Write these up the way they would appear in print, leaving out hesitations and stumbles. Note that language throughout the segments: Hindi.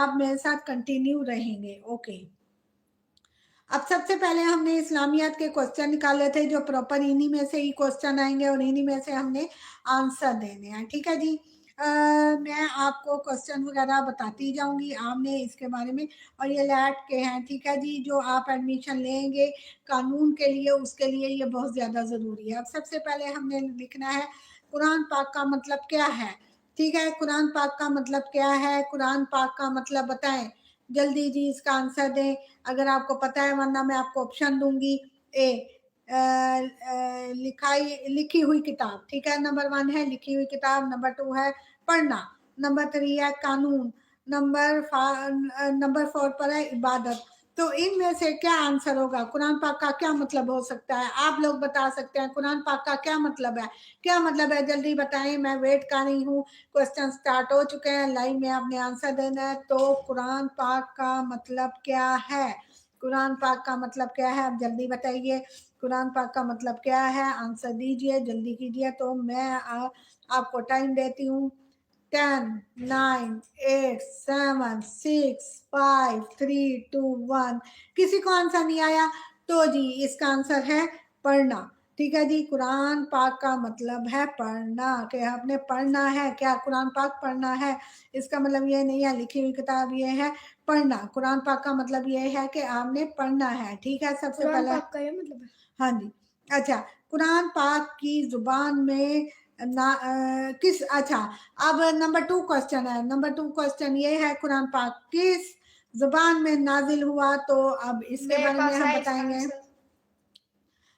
आप मेरे साथ कंटिन्यू रहेंगे। ओके, अब सबसे पहले हमने इस्लामियात के क्वेश्चन निकाले थे, जो प्रॉपर इन्हीं में से ही क्वेश्चन आएंगे और इन्हीं में से हमने आंसर देने हैं। ठीक है जी। मैं आपको क्वेश्चन वगैरह बताती जाऊंगी आपने इसके बारे में, और ये लैट के हैं। ठीक है जी, जो आप एडमिशन लेंगे कानून के लिए, उसके लिए ये बहुत ज़्यादा ज़रूरी है। अब सबसे पहले हमने लिखना है कुरान पाक का मतलब क्या है। ठीक है, कुरान पाक का मतलब क्या है, कुरान पाक का मतलब बताएं जल्दी जी, इसका आंसर दें अगर आपको पता है, वरना मैं आपको ऑप्शन दूंगी। ए लिखी हुई किताब। ठीक है, नंबर 1 है लिखी हुई किताब, नंबर 2 है पढ़ना, नंबर 3 है कानून, नंबर 4 पर है इबादत। तो इनमें से क्या आंसर होगा, कुरान पाक का क्या मतलब हो सकता है, आप लोग बता सकते हैं कुरान पाक का क्या मतलब है, क्या मतलब है, जल्दी बताएं, मैं वेट कर रही हूँ। क्वेश्चन स्टार्ट हो चुके हैं, लाइव में आपने आंसर देना है। तो कुरान पाक का मतलब क्या है, कुरान पाक का मतलब क्या है, आप जल्दी बताइए कुरान पाक का मतलब क्या है, आंसर दीजिए, जल्दी कीजिए। तो मैं आपको टाइम देती हूँ। 10, 9, 8, 7, 6, 5, 3, 2, 1। किसी को आंसर नहीं आया तो जी इसका आंसर है पढ़ना। ठीक है जी, कुरान पाक का मतलब है पढ़ना, कि आपने पढ़ना है, क्या कुरान पाक पढ़ना है। इसका मतलब ये नहीं है लिखी हुई किताब, ये है पढ़ना। कुरान पाक का मतलब ये है कि आपने पढ़ना है। ठीक है, सबसे पहले पाक का ये मतलब है। हाँ जी। अच्छा, कुरान पाक की जुबान में किस, अच्छा, अब नंबर 2 क्वेश्चन है, नंबर 2 क्वेश्चन ये है कुरान पाक किस जुबान में नाजिल हुआ। तो अब इसके बारे में हम बताएंगे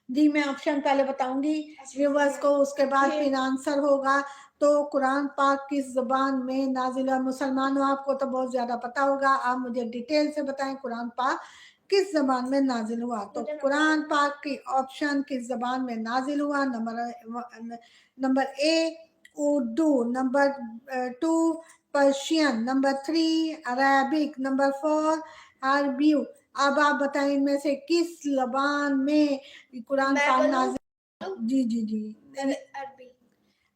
जी, मैं ऑप्शन पहले बताऊंगी व्यूवर्स को, उसके बाद फिर आंसर होगा। तो कुरान पाक किस जुबान में नाजिल हुआ, मुसलमानों आपको तो बहुत ज्यादा पता होगा, आप मुझे डिटेल से बताएं कुरान पाक किस जबान में नाजिल हुआ। तो कुरान पाक की ऑप्शन किस जबान में नाजिल हुआ, number A Urdu, number 2 Persian, number 3 Arabic, number 4 अरबी। अब आप बताएं इनमें से किस जबान में कुरान पाक नाजिल। जी जी जी, अरबी।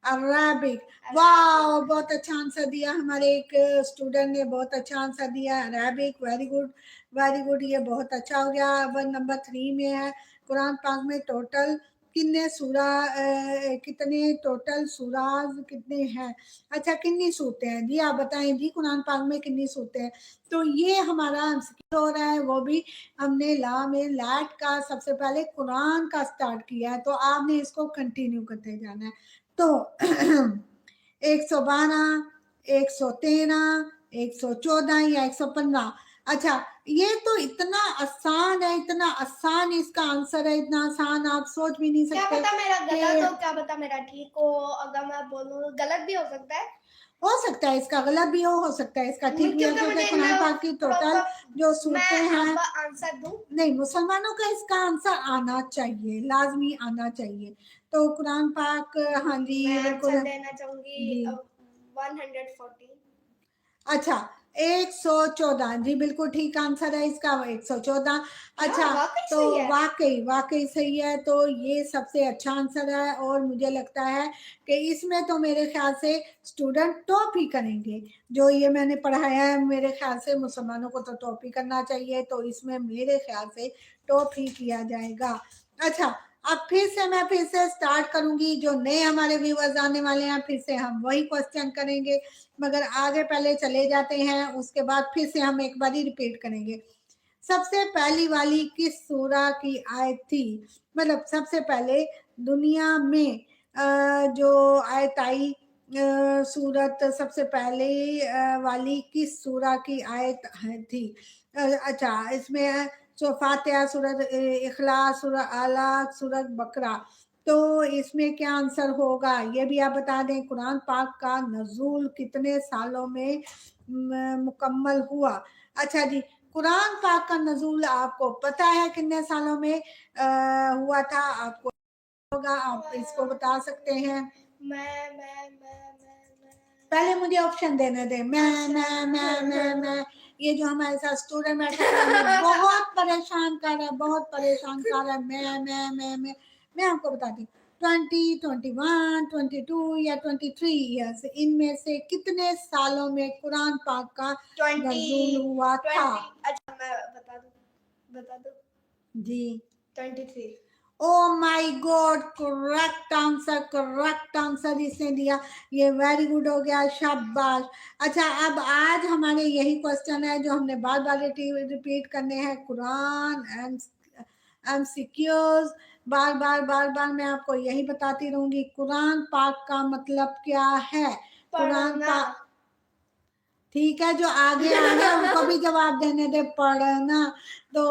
अरेबिक। वाह, बहुत अच्छा आंसर दिया हमारे एक स्टूडेंट ने, बहुत अच्छा आंसर दिया Arabic. Very good, very good, ये बहुत अच्छा हो गया। अब नंबर 3 में है कुरान पाक में टोटल कितने टोटल सूराज कितने हैं। अच्छा, कितनी सूरतें हैं जी, आप बताएं जी कुरान पाक में कितनी सूरतें हैं। तो ये हमारा हो रहा है, वो भी हमने ला में लैट का सबसे पहले कुरान का स्टार्ट किया है, तो आपने इसको कंटिन्यू करते जाना है। तो 112, 113, 114 या 115। अच्छा, ये तो इतना आसान है, इतना आसान इसका आंसर है, इतना आसान आप सोच भी नहीं क्या सकते। पता मेरा गलत हो, क्या पता मेरा ठीक हो, अगर मैं बोलूं गलत भी हो सकता है। हो सकता है इसका गलत भी हो सकता है इसका ठीक भी हो, क्योंकि कुरान पाक की टोटल जो सूरतें हैं, आंसर दूं? नहीं, मुसलमानों का इसका आंसर आना चाहिए, लाजमी आना चाहिए। तो कुरान पाक, हाँ जी मैं बिल्कुल आंसर देना चाहूंगी जी। 140। अच्छा, 114 जी, बिल्कुल ठीक आंसर है इसका 114। अच्छा, वाकई तो सही है। वाकई वाकई सही है, तो ये सबसे अच्छा आंसर है, और मुझे लगता है कि इसमें तो मेरे ख्याल से स्टूडेंट टॉप ही करेंगे। जो ये मैंने पढ़ाया है, मेरे ख्याल से मुसलमानों को तो टॉप ही करना चाहिए, तो इसमें मेरे ख्याल से टॉप ही किया जाएगा। अच्छा, अब फिर से स्टार्ट करूंगी, जो नए हमारे व्यूअर्स आने वाले हैं फिर से हम वही क्वेश्चन करेंगे, मगर आगे पहले चले जाते हैं, उसके बाद फिर से हम एक बार रिपीट करेंगे। सबसे पहली वाली किस सूरा की आयत थी, मतलब सबसे पहले दुनिया में जो आयत आई, सूरत सबसे पहले वाली किस सूरा की आयत थी। अच्छा, इसमें फातिहा, सूरत इखलास, सूरत आला, सूरत बकरा। तो इसमें क्या आंसर होगा, ये भी आप बता दें। कुरान पाक का नज़ूल कितने सालों में मुकम्मल हुआ। अच्छा जी, कुरान पाक का नज़ूल आपको पता है कितने सालों में हुआ था, आपको होगा, आप इसको बता सकते हैं। पहले मुझे ऑप्शन देने दें। मैं ये जो हमारे साथ स्टूडेंट बैठा है बहुत परेशान कर रहा है, बहुत परेशान कर रहा है। मैं आपको बताती हूँ। 20, 21, 22 या 23 ईयर्स, इनमें से कितने सालों में कुरान पाक का 20 नज़ूल हुआ था? 20 अच्छा मैं बता दूं जी 23 oh my God, correct answer इसने दिया। ये वेरी गुड हो गया, शाबाश। अच्छा, अब आज हमारे यही क्वेश्चन है जो हमने बार बार रिपीट करने हैं, कुरान एमसीक्यूज। बार बार मैं आपको यही बताती रहूंगी, कुरान पाक का मतलब क्या है? कुरान पढ़ना पाक, ठीक है, जो आगे आ रहे हैं उनको भी जवाब देने दे, पढ़ना। तो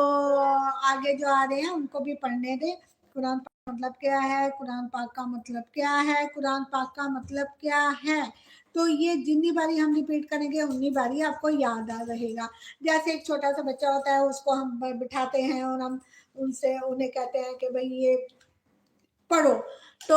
आगे जो आ रहे हैं उनको भी पढ़ने दे। कुरान पाक का मतलब क्या है? कुरान पाक का मतलब क्या है? कुरान पाक का मतलब क्या है? तो ये जितनी बारी हम रिपीट करेंगे उतनी बारी आपको याद आ रहेगा। जैसे एक छोटा सा बच्चा होता है, उसको हम बिठाते हैं और हम उन्हें कहते हैं कि भाई ये पढ़ो, तो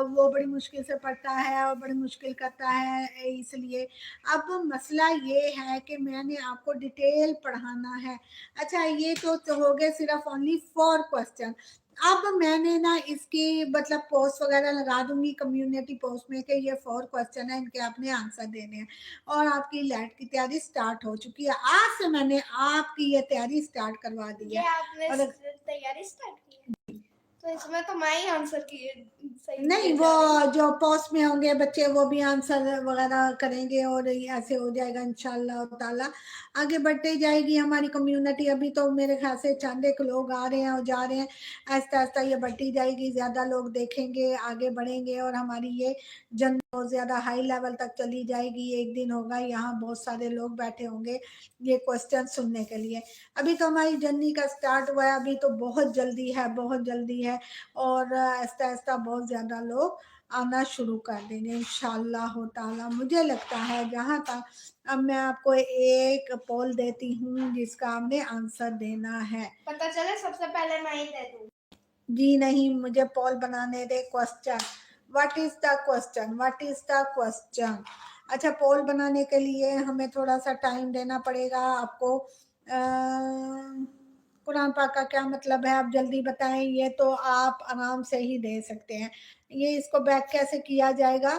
वो बड़ी मुश्किल से पढ़ता है और बड़ी मुश्किल करता है। इसलिए अब मसला ये है कि मैंने आपको डिटेल पढ़ाना है। अच्छा, ये तो हो गए सिर्फ ओनली 4 क्वेश्चन। अब मैंने ना इसकी मतलब पोस्ट वगैरह लगा दूंगी कम्युनिटी पोस्ट में कि ये 4 क्वेश्चन है, इनके आपने आंसर देने हैं। और आपकी लैट की तैयारी स्टार्ट हो चुकी है, आज से मैंने आपकी ये तैयारी स्टार्ट करवा दी है। ये आपने और तैयारी स्टार्ट की है, तो इसमें तो मैं ही आंसर किए सही नहीं, दिए वो जा रहे हैं। जो पोस्ट में होंगे बच्चे वो भी आंसर वगैरह करेंगे और ऐसे हो जाएगा इंशाल्लाह ताला। आगे बढ़ते जाएगी हमारी कम्युनिटी। अभी तो मेरे ख्याल से चंद एक लोग आ रहे हैं और जा रहे हैं, आहिस्ता आहिस्ता ये बढ़ती जाएगी, ज़्यादा लोग देखेंगे, आगे बढ़ेंगे और हमारी ये जन बहुत ज़्यादा हाई लेवल तक चली जाएगी। एक दिन होगा यहाँ बहुत सारे लोग बैठे होंगे ये क्वेश्चन सुनने के लिए। अभी तो हमारी जर्नी का स्टार्ट हुआ है, अभी तो बहुत जल्दी है, बहुत जल्दी है। और आहिस्ता आहिस्ता बहुत ज़्यादा लोग आना शुरू कर देंगे इंशाल्लाह ताला। मुझे लगता है जहाँ तक, अब मैं आपको एक पोल देती हूँ जिसका आपने आंसर देना है। पता चले सबसे पहले मैं ही दे दूँ। जी नहीं, मुझे पोल बनाने दे। Question, what is the question, what is the question? अच्छा, पोल बनाने के लिए हमें थोड़ा सा टाइम देना पड़ेगा आपको। कुरान पाक का क्या मतलब है, आप जल्दी बताएं। ये तो आप आराम से ही दे सकते हैं। ये इसको बैक कैसे किया जाएगा?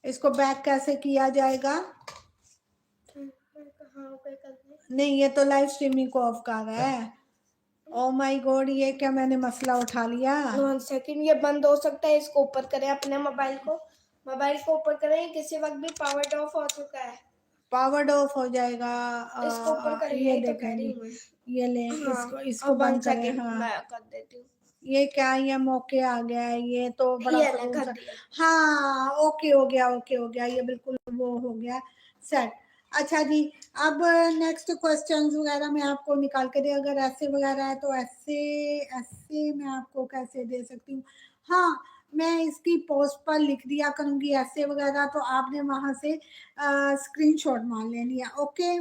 इसको बैक कैसे किया जाएगा? नहीं, ये तो लाइव स्ट्रीमिंग को ऑफ कर रहा है। ओ माय गॉड, ये क्या मैंने मसला उठा लिया। 1 सेकंड, ये बंद हो सकता है। इसको ऊपर करें, अपने मोबाइल को ऊपर करें। किसी वक्त भी पावर ऑफ हो चुका है। पावर्ड ऑफ हो जाएगा। इसको ऊपर करें, ये यही तो कह देखें रही जी, हूँ मैं। ये ले, हाँ, इसको अब 1 बंद करें। सेकंड हाँ, मैं कर देती हूँ। ये क्या, ये मौके आ गया है, ये तो बड़ा ये ले फजूल कर सा। दिया। हाँ, ओके हो गया, ओके हो गया, ये बिल्कुल वो हो गया सेट। अच्छा जी, अब नेक्स्ट क्वेश्चंस वगैरह मैं आपको निकाल के दे, अगर ऐसे वगैरह है तो ऐसे ऐसे मैं आपको कैसे दे सकती हूँ? हाँ, मैं इसकी पोस्ट पर लिख दिया करूंगी ऐसे वगैरह, तो आपने वहां से स्क्रीनशॉट मार लेनी है। ओके,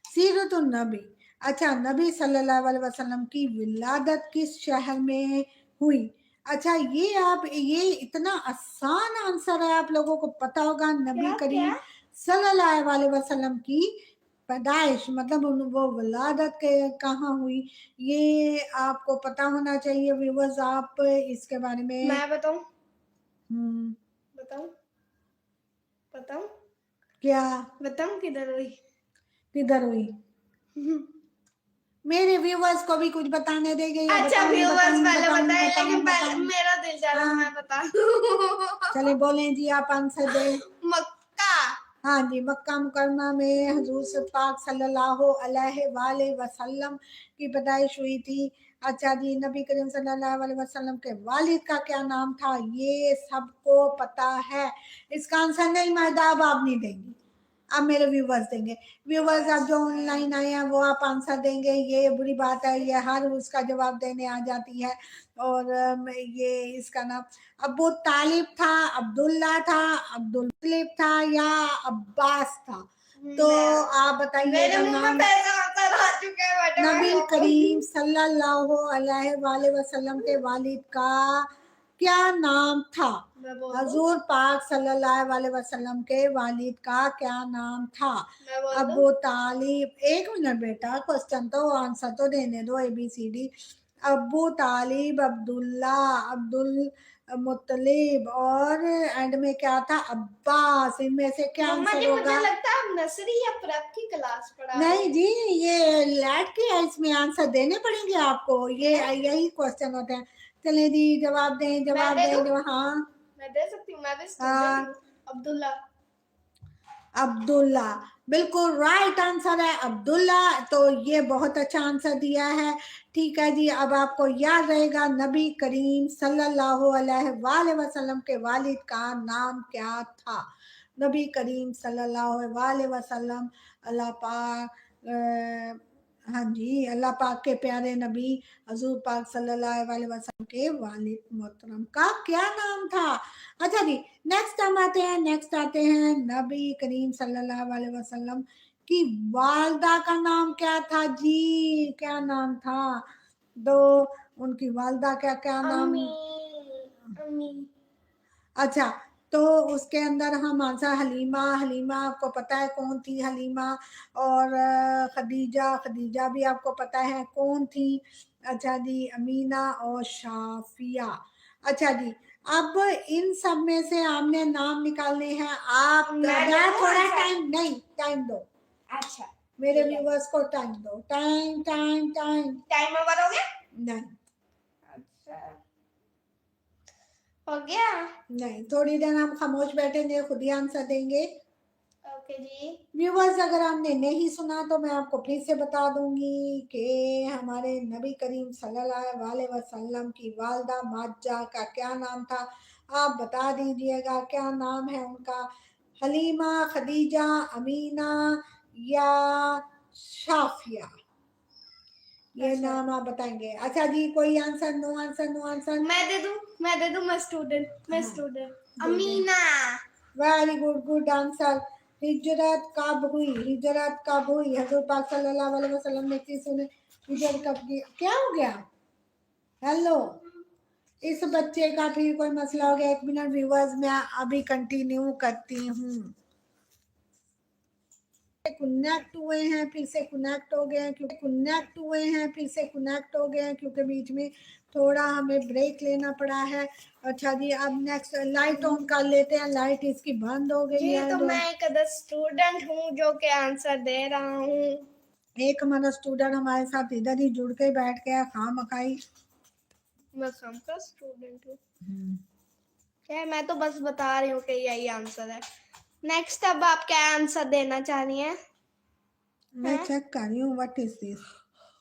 सीरतुन नबी। अच्छा, नबी सल्लल्लाहु अलैहि वसल्लम की विलादत किस शहर में हुई? अच्छा, ये इतना आसान आंसर है, आप लोगों को पता होगा। नबी करीम सल्लल्लाहु अलैहि वसल्लम की पैदाइश मतलब वो विलादत के कहाँ हुई, ये आपको पता होना चाहिए व्यूवर्स। आप इसके बारे में मैं बताऊं? हम्म, बताऊं क्या, किधर हुई? किधर हुई? मेरे व्यूवर्स को भी कुछ बताने देंगे या अच्छा, बताऊं व्यूवर्स पहले बताऊं बताए, बताऊं लेकिन पहले बताऊं? मेरा दिल चाह रहा हाँ, मैं बता दूं। चले बोलें जी, आप आंसर दें। मक्का। हाँ जी, मक्का मुकरमा में हजूर से पाक सल्लल्लाहु अलैहि वसल्लम की पैदाइश हुई थी। अच्छा जी, नबी करीम सल्लल्लाहु अलैहि वसल्लम के वालिद का क्या नाम था? ये सबको पता है। इसका आंसर नहीं महदाब आप नहीं देंगी, अब मेरे व्यूवर्स देंगे। व्यूवर्स आप जो ऑनलाइन आए हैं वो आप आंसर देंगे, ये बुरी बात है, ये हर उसका जवाब देने आ जाती है। और ये इसका नाम अबू तालिब था, अब्दुल्ला था, अब्दुल मुत्तलिब था या अब्बास था? तो आप बताइए मेरे जो मुंह में नाम पैसा आंसर आ चुके हैं बेटे। नबी करीम सल्लल्लाहु अलैहि वसल्लम के वालिद का क्या नाम था? मैं बोल दूं? हजूर पाक सल्लल्लाहु अलैहि वसल्लम के वालिद का क्या नाम था? मैं बोल दूं? अबू तालिब, एक मिनट बेटा, क्वेश्चन तो आंसर तो देने दो, ABCD। अबू तालिब, अब्दुल्ला, अब्दुल मुत्तलिब, और एंड में क्या था? अब्बास। इनमें से क्या मम्मा आंसर जी, मुझे होगा? लगता है आप नर्सरी या प्रेप की क्लास पढ़ा रहे नहीं हो। जी, ये लैट की है, इसमें आंसर देने पड़ेंगे आपको, ये यही क्वेश्चन होते हैं। चलिए जी, जवाब दें, मैं जवाब दे दें, दूं? जवाब। हाँ मैं दे सकती हूँ, मैं भी स्टूडेंट हाँ, हूँ। अब्दुल्ला। अब्दुल्ला बिल्कुल राइट आंसर है, अब्दुल्ला। तो ये बहुत अच्छा आंसर दिया है। ठीक है जी, अब आपको याद रहेगा नबी करीम सल्लल्लाहु अलैहि वसल्लम के वालिद का नाम क्या था? नबी करीम सल्लल्लाहु अलैहि वसल्लम, अल्लाह पाक, हाँ जी, अल्लाह पाक के प्यारे नबी हजूर पाक सल्लल्लाहु अलैहि वसल्लम के वालिद मोहतरम का क्या नाम था? अच्छा जी, नेक्स्ट हम आते हैं, नबी करीम सल्लल्लाहु अलैहि वसल्लम की वालदा का नाम क्या था जी? क्या नाम था? दो, उनकी वालदा क्या क्या नाम? अम्मी। अम्मी। अच्छा, तो उसके अंदर हम आंसर हलीमा, हलीमा आपको पता है कौन थी हलीमा, और खदीजा, खदीजा भी आपको पता है कौन थी। अच्छा जी, अमीना और शाफिया। अच्छा जी, अब इन सब में से हमने नाम निकालने हैं। आप मैं थोड़ा टाइम नहीं, टाइम दो, अच्छा, मेरे व्यूवर्स को टाइम दो, time time time. Time over हो गया? नहीं अच्छा, हो गया। नहीं, थोड़ी देर हम खामोश बैठेंगे, खुद ही आंसर देंगे। ओके जी। व्यूवर्स, अगर आपने नहीं सुना तो मैं आपको फिर से बता दूंगी कि हमारे नबी करीम सल्लल्लाहु अलैहि वसल्लम की वालदा माजा का क्या नाम था? आप बता दीजिएगा क्या नाम है उनका। हलीमा, खदीजा, अमीना या शाफिया, ये अच्छा। नाम आप बताएंगे। अच्छा जी, कोई answer? No answer, no answer. मैं दे दूं? मैं दे दूं? मैं स्टूडेंट, मैं हाँ, स्टूडेंट। दे दे। Amina. Very good, good answer. हिजरत कब हुई? हिजरत कब हुई? हजूर पाक सल्लल्लाहु अलैहि वसल्लम ने किस ने हिजरत कब की? क्या हो गया? हेलो, इस बच्चे का फिर कोई मसला हो गया? एक मिनट व्यूवर्स, मैं अभी कंटिन्यू करती हूँ। कनेक्ट हुए हैं, फिर से कनेक्ट हो गए हैं, क्योंकि बीच में थोड़ा हमें ब्रेक लेना पड़ा है। अच्छा जी, अब नेक्स्ट लाइट ऑन कर लेते हैं, लाइट इसकी बंद हो गई जी, है। तो मैं एक अदर स्टूडेंट हूँ जो कि आंसर दे रहा हूँ। एक हमारा स्टूडेंट हमारे साथ इधर ही जुड़ के बैठ गया, खामखाई। मैं कम का स्टूडेंट हूँ क्या? मैं तो बस बता रही हूँ कि यही आंसर है। नेक्स्ट, अब आप क्या आंसर देना चाह रही हैं? मैं चेक कर रही हूँ, what is this,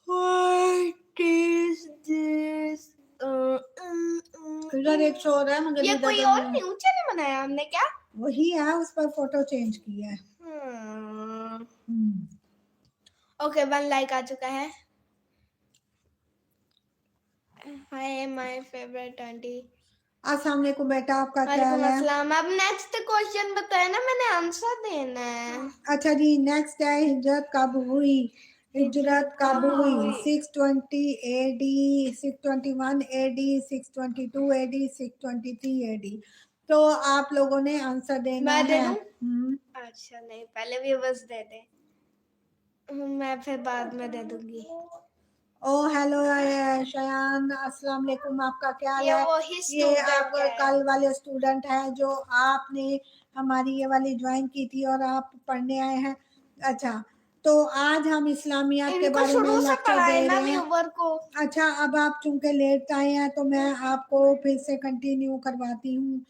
what is this. इधर एक शोर है मगर ये इधर कोई तो और न्यू चैनल बनाया हमने क्या? वही है, उस पर फोटो चेंज किया है। ओके, 1 लाइक आ चुका है। Hi my favourite aunty. अस्सलाम वालेकुम बेटा, आपका क्या हाल वालेकुम है? अस्सलाम। अब नेक्स्ट क्वेश्चन बताया ना, मैंने आंसर देना है। अच्छा जी, नेक्स्ट है हिजरत कब हुई? हिजरत कब हुई? 620 AD, 621 AD, 622 AD, 623 AD। तो आप लोगों ने आंसर देना मैं दे है। दूं? अच्छा, नहीं, पहले व्यूवर्स दे दे, मैं फिर बाद में दे दूंगी। ओ हेलो शयान, अस्सलाम वालेकुम, आपका क्या हाल ये है? वही ये स्टूडेंट आप है। कल वाले स्टूडेंट हैं जो आपने हमारी ये वाली ज्वाइन की थी और आप पढ़ने आए हैं। अच्छा, तो आज हम इस्लामियात के इनको बारे में शुरू से लेक्चर पढ़ाए दे ना रहे हैं। व्यूवर को। अच्छा, अब आप चूंकि लेट आए हैं तो मैं आपको फिर से कंटिन्यू करवाती हूँ।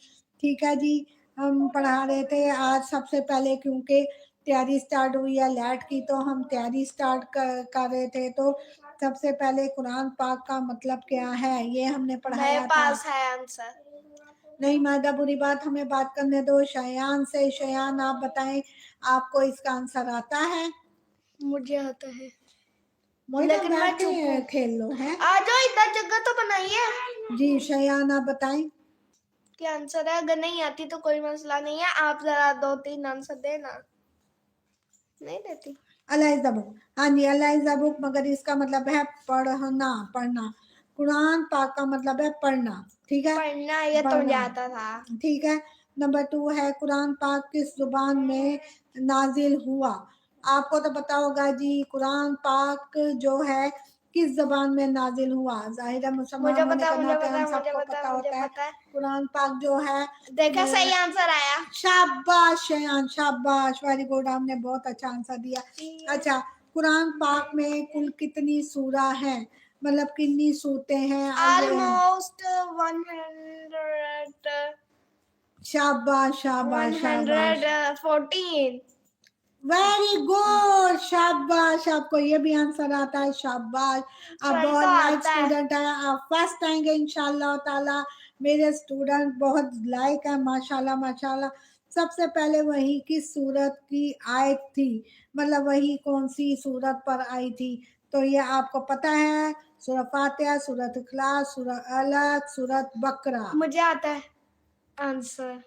ठीक है जी, हम पढ़ा रहे थे आज सबसे पहले, क्योंकि तैयारी स्टार्ट हुई है लैट की, तो हम तैयारी स्टार्ट कर रहे थे। तो सबसे पहले कुरान पाक का मतलब क्या है ये हमने मेरे पढ़ाया था। पास है आंसर। नहीं मादा, बुरी बात, हमें बात करने दो शयान से। शयान, आप बताएं, आपको इसका आंसर आता है? मुझे आता है, मोहित, लेकिन मैं बैठ चुप के हूँ। खेल लो है। आ जाओ, इधर जगह तो बनाइए। जी शयान, आप बताएं। क्या आंसर है? अगर नहीं आती तो कोई मसला नहीं है, आप जरा 2-3 आंसर देना। नहीं देती? अलाइज द बुक, हाँ जी, अलाइज द बुक, मगर इसका मतलब है पढ़ना, पढ़ना। कुरान पाक का मतलब है पढ़ना, ठीक है, पढ़ना ये तो मुझे पढ़ना, आता था। ठीक है। नंबर 2 है कुरान पाक किस जुबान में नाजिल हुआ। आपको तो पता होगा जी, कुरान पाक जो है किस जबान में नाजिल हुआ। जाहिर है मुसलमान होने के नाते हम सबको पता होता है। कुरान पाक जो है, देखा सही आंसर आया। शाबाश शयान, शाबाश, वेरी गुड, आपने बहुत अच्छा आंसर दिया। अच्छा, कुरान पाक में कुल कितनी सूरा है, मतलब कितनी सूरतें हैं? ऑलमोस्ट 100 शाबाश शाबाश शाबाश, 114। वेरी गुड, शाबाश, आपको ये भी आंसर आता है, शाबाश, आप चल बहुत तो लाइक आता है। स्टूडेंट है, आप फर्स्ट आएंगे इंशाल्लाह ताला। मेरे स्टूडेंट बहुत लाइक है, माशाल्लाह माशाल्लाह। सबसे पहले वही किस सूरत की आयत थी, मतलब वही कौन सी सूरत पर आई थी, तो ये आपको पता है, सूरह फातिहा, सूरत इखलास, सूरह अलग, सूरत बकरा। मुझे आता है आंसर।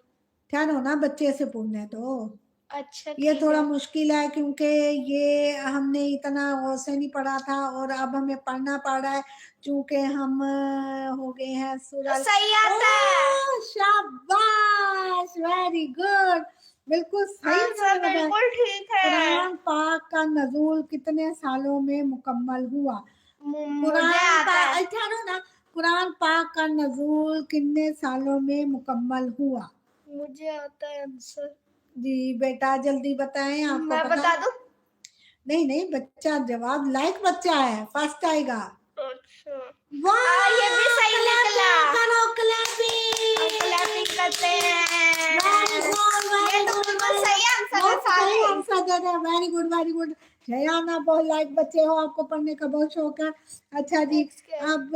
ठहरो ना, बच्चे से पूछने तो। अच्छा ये ठीक थोड़ा है। मुश्किल है क्योंकि ये हमने इतना गौर से नहीं पढ़ा था और अब हमें पढ़ना पड़ रहा है, चूंकि हम हो गए हैं सूरज। सही आता है। शाबाश, वेरी गुड, बिल्कुल सही आंसर उन्होंने बताया। बिल्कुल ठीक है। कुरान पाक का नजूल कितने सालों में मुकम्मल हुआ? मुझे कुरान आता पाक, है। ठहरो ना, कुरान पाक का नजूल कितने सालों में मुकम्मल हुआ? मुझे आता है आंसर। जी बेटा जल्दी बताएं, आपको मैं पता? बता दूं? नहीं नहीं, बच्चा जवाब लायक बच्चा है, फर्स्ट आएगा। अच्छा वाह, ये भी सही निकला। करो क्लैपिंग, क्लैपिंग करते हैं। वेरी गुड ये वेरी तो गुड, बिल्कुल सही आंसर है बहुत सही सारे। आंसर दे रहे, वेरी गुड वेरी गुड। जयान, आप बहुत लाइक बच्चे हो, आपको पढ़ने का बहुत शौक है। अच्छा जी, Next क्या है? अब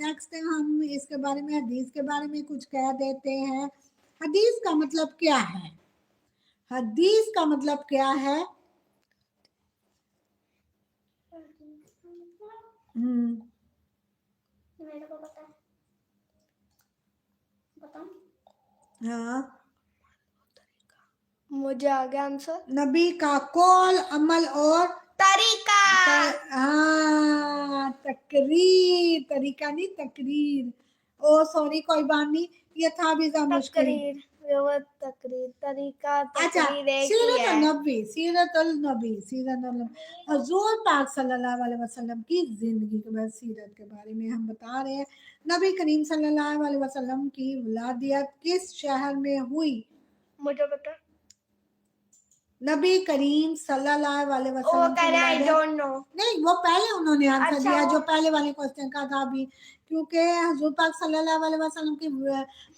नेक्स्ट हम इसके बारे में, हदीस के बारे में कुछ कह देते हैं। हदीस का मतलब क्या है? हदीस का मतलब क्या है? मेरे को पता है, बताऊं? हाँ, मुझे आ गया आंसर। नबी का कौल, अमल और तरीका। हाँ, तकरीर, तरीका नहीं तकरीर। ओ सॉरी, कोई बात नहीं, ये था भी ज्यादा मुश्किल। तकरीर, वो तकरीर, तरीका अच्छा, तकरीर एक ही सीरत है। नबी, सीरत नबी, सीरत नबी, हजूर पाक सल्लल्लाहु अलैहि वसल्लम की जिंदगी के बाद सीरत के बारे में हम बता रहे हैं। नबी करीम सल्लल्लाहु अलैहि वसल्लम की विलादत किस शहर में हुई? मुझे पता है। नबी करीम सल्लल्लाहु अलैहि वो वसल्लम की कह रहे आई विलादत, डोंट नो। नहीं वो पहले उन्होंने आंसर अच्छा, दिया, वो जो पहले वाले क्वेश्चन का था अभी, क्योंकि हजूर पाक सल्लल्लाहु अलैहि वसल्लम की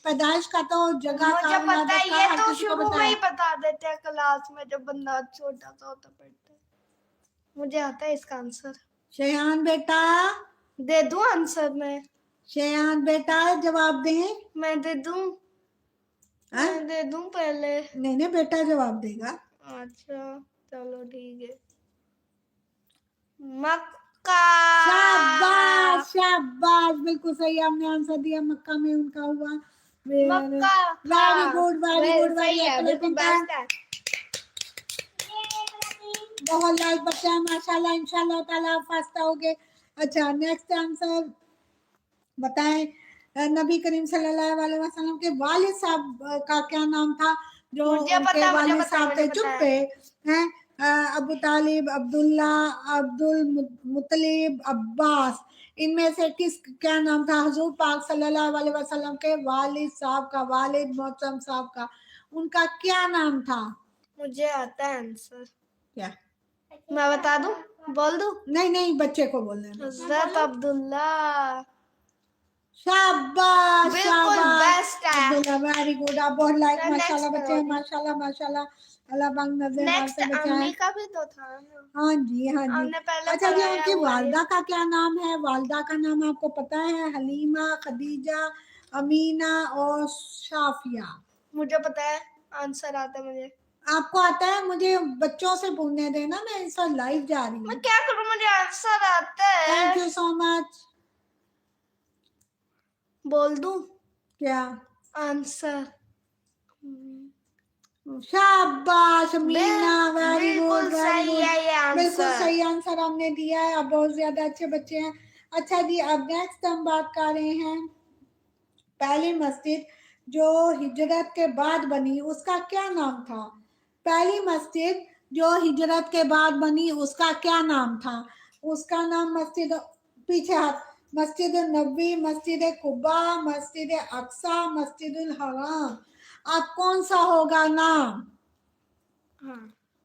पैदाइश का तो, जगह का, मुझे पता विलादत है, का ये हर तो किसी को शुरू पता में है। ही बता देते हैं क्लास में, जब बंदा छोटा सा होता पढ़ता है। मुझे आता है इसका आंसर। शयान बेटा, दे दूं आंसर मैं? शयान बेटा जवाब दें। मैं दे दूं? हाँ? मैं दे दूं पहले? नहीं नहीं, बेटा जवाब देगा। अच्छा चलो ठीक है, मक्का। शाबाश शाबाश, बिल्कुल सही, आपने आंसर दिया, मक्का में उनका हुआ। मक्का वेरी गुड वेरी गुड, सही वेरी है, बिल्कुल बेस्ट है। बहुत लाइक बच्चा है माशाल्लाह, इंशाल्लाह ताला फर्स्ट आओगे। अच्छा, नेक्स्ट आंसर बताएं। नबी करीम सल्लल्लाहु अलैहि वसल्लम के वालिद साहब का क्या नाम था? जो मुझे उनके पता, वालिद मुझे साहब थे, चुप पता पे है। हैं, अबू तालिब, अब्दुल्ला, अब्दुल मुतलिब, अब्बास, इनमें से किस क्या नाम था हजूर पाक सल्लल्लाहु अलैहि वसल्लम के वालिद साहब का, वालिद मोहतरम साहब का, उनका क्या नाम था? मुझे आता है आंसर। क्या? मैं बता दूं? बोल दूं? नहीं नहीं, बच्चे को बोलने दो। हजरत अब्दुल्ला। शाबाश बिल्कुल शाबाश, बेस्ट है। अब्दुल्ला, वेरी गुड, आप बहुत लाइक, नेक्स्ट माशाल्लाह बच्चे हैं, करो। माशाल्लाह माशाल्लाह, अल्लाह पाक नजर मार नेक्स्ट से बचाए। अम्मी का भी तो था ना, हाँ जी हाँ जी। हमने पहले अच्छा जी, पढ़ाया उनकी हुआ है। वालदा का क्या नाम है? वालदा का नाम आपको पता है? हलीमा, खदीजा, अमीना और शाफिया। मुझे पता है, आंसर आता है मुझे। आपको आता है? मुझे बच्चों से पूछने देना, मैं इस वक्त लाइव जा रही मैं हूँ। क्या करूं, मुझे आंसर आता है। Thank you so much. बोल दूं क्या आंसर? शाबाश मीना, वेरी बिल्कुल गुड वेरी सही गुड, है ये बिल्कुल आंसर। सही आंसर हमने दिया है। आप बहुत ज्यादा अच्छे बच्चे हैं, अच्छा जी, अब नेक्स्ट हम बात कर रहे हैं पहली मस्जिद जो हिजरत के बाद बनी उसका क्या नाम था। पहली मस्जिद जो हिजरत के बाद बनी उसका क्या नाम था। उसका नाम मस्जिद, पीछे हाथ, मस्जिद नबी, मस्जिद कुबा, मस्जिद अक्सा, मस्जिदुल हराम। अब कौन सा होगा नाम। हाँ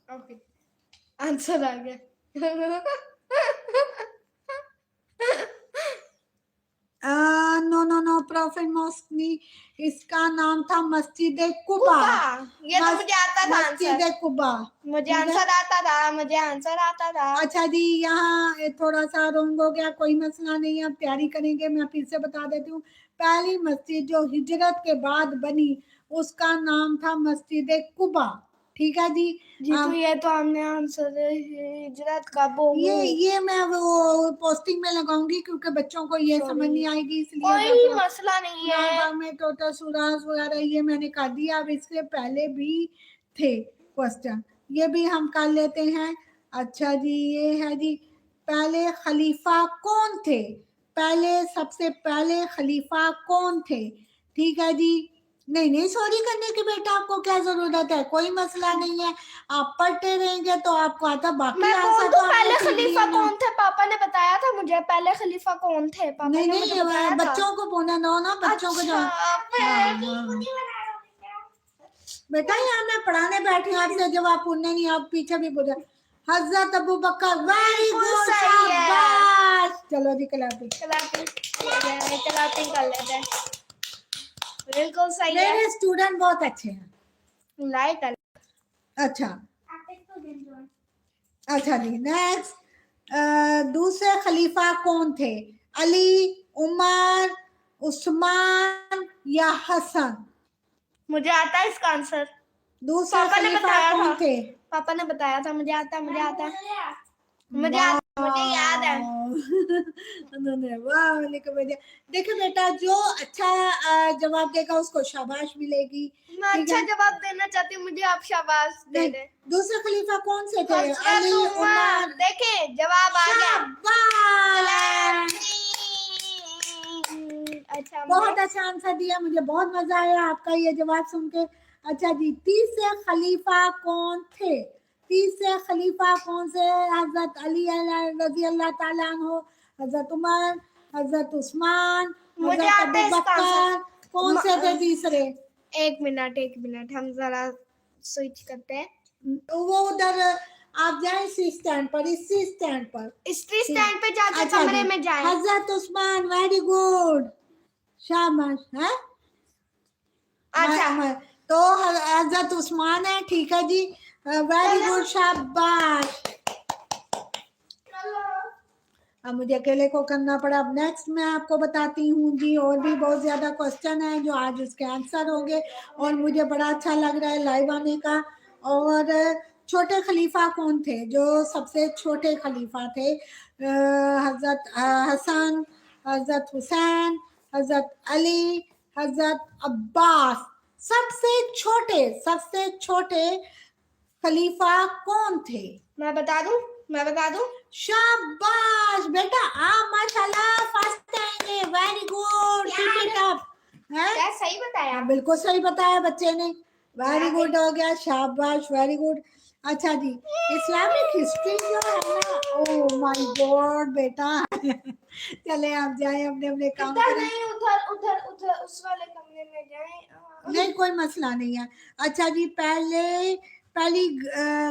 ओके, आंसर आ गया। No no no, prophet mosque नहीं, इसका नाम था मस्जिद कुबा। कुबा, ये तो मुझे आता था मस्जिद आंसर, कुबा, मुझे आंसर आता था, मुझे आंसर आता था। अच्छा जी, यहाँ थोड़ा सा रॉन्ग हो गया, कोई मसला नहीं, आप तैयारी करेंगे। मैं फिर से बता देती हूँ, पहली मस्जिद जो हिजरत के बाद बनी उसका नाम था मस्जिद कुबा। ठीक है जी। जी तो ये तो हमने आंसर हिजरत कब ये मैं वो पोस्टिंग में लगाऊंगी क्योंकि बच्चों को ये समझ नहीं आएगी, इसलिए कोई मसला नहीं है। में टोटल सूराज वगैरह ये मैंने कर दिया। अब इससे पहले भी थे क्वेश्चन, ये भी हम कर लेते हैं। अच्छा जी, ये है जी, पहले खलीफा कौन थे। पहले सबसे पहले खलीफा कौन थे। ठीक है जी। नहीं नहीं, सॉरी करने की बेटा आपको क्या जरूरत है, कोई मसला नहीं है, आप पढ़ते रहेंगे तो आपको आता। बाकी मैं बोल आंसर दूं तो पहले खलीफा कौन थे, पापा ने बताया था मुझे पहले खलीफा कौन थे, पापा नहीं ने नहीं, मुझे बताया था। बच्चों को बोलना दो ना, बच्चों को जो बेटा यहाँ मैं पढ़ाने बैठी हूँ, आपसे जवाब पूछने नहीं, आप पीछे भी बोल रहे। हजरत अबू बकर, वेरी गुड, शाबाश। चलो जी, कलापी चलाती कर लेते हैं, बिल्कुल सही है। मेरे स्टूडेंट बहुत अच्छे हैं। लाइक अच्छा अच्छा जी, नेक्स्ट, दूसरे खलीफा कौन थे। अली, उमर, उस्मान या हसन। मुझे आता है इसका आंसर, दूसरे खलीफा कौन थे। पापा ने बताया था, मुझे आता है, मुझे आता है, मुझे याद है। वाह, देखो बेटा, जो अच्छा जवाब देगा उसको शाबाश मिलेगी। मैं अच्छा जवाब देना चाहती हूँ, मुझे आप शाबाश दे दे। दूसरे खलीफा कौन से थे। अली, उमर। देखे जवाब आ गया, अच्छा बहुत अच्छा आंसर दिया, मुझे बहुत मजा आया आपका ये जवाब सुन के। अच्छा जी, तीसरे खलीफा कौन थे। तीसरे खलीफा कौन से। हजरत अली रजी अल्लाह ताला अन्हु, हजरत उमर, हजरत उस्मान, हजरत अबू बकर, कौन से थे तीसरे। एक मिनट हम जरा स्विच करते हैं। वो उधर आप जाए इसी स्टैंड पर, इसी स्टैंड पर, इसी स्टैंड पे जाके अच्छा कमरे में जाए। हजरत उस्मान, वेरी गुड, शाबाश है। अच्छा तो हजरत उस्मान है, ठीक है जी, वेरी गुड, शाबाश। अब मुझे अकेले को करना पड़ा। अब नेक्स्ट मैं आपको बताती हूँ जी, और भी बहुत ज्यादा क्वेश्चन है जो आज उसके आंसर होंगे, और मुझे बड़ा अच्छा लग रहा है लाइव आने का। और छोटे खलीफा कौन थे, जो सबसे छोटे खलीफा थे। हजरत हसन, हजरत हुसैन, हजरत अली, हजरत अब्बास। सबसे छोटे खलीफा कौन थे। मैं बता दूं। शाबाश बेटा, आप माशाल्लाह फर्स्ट आएंगे, very good, keep it up. क्या सही बताया। बिल्कुल सही बताया बच्चे ने, वेरी गुड हो गया, शाबाश, वेरी गुड। अच्छा जी, इस्लामिक हिस्ट्री जो है ना, ओह माय गॉड बेटा। चले आप जाए अपने अपने काम करें। नहीं, उधर उस वाले कमरे में जाए। नहीं, कोई मसला नहीं है। अच्छा जी, पहली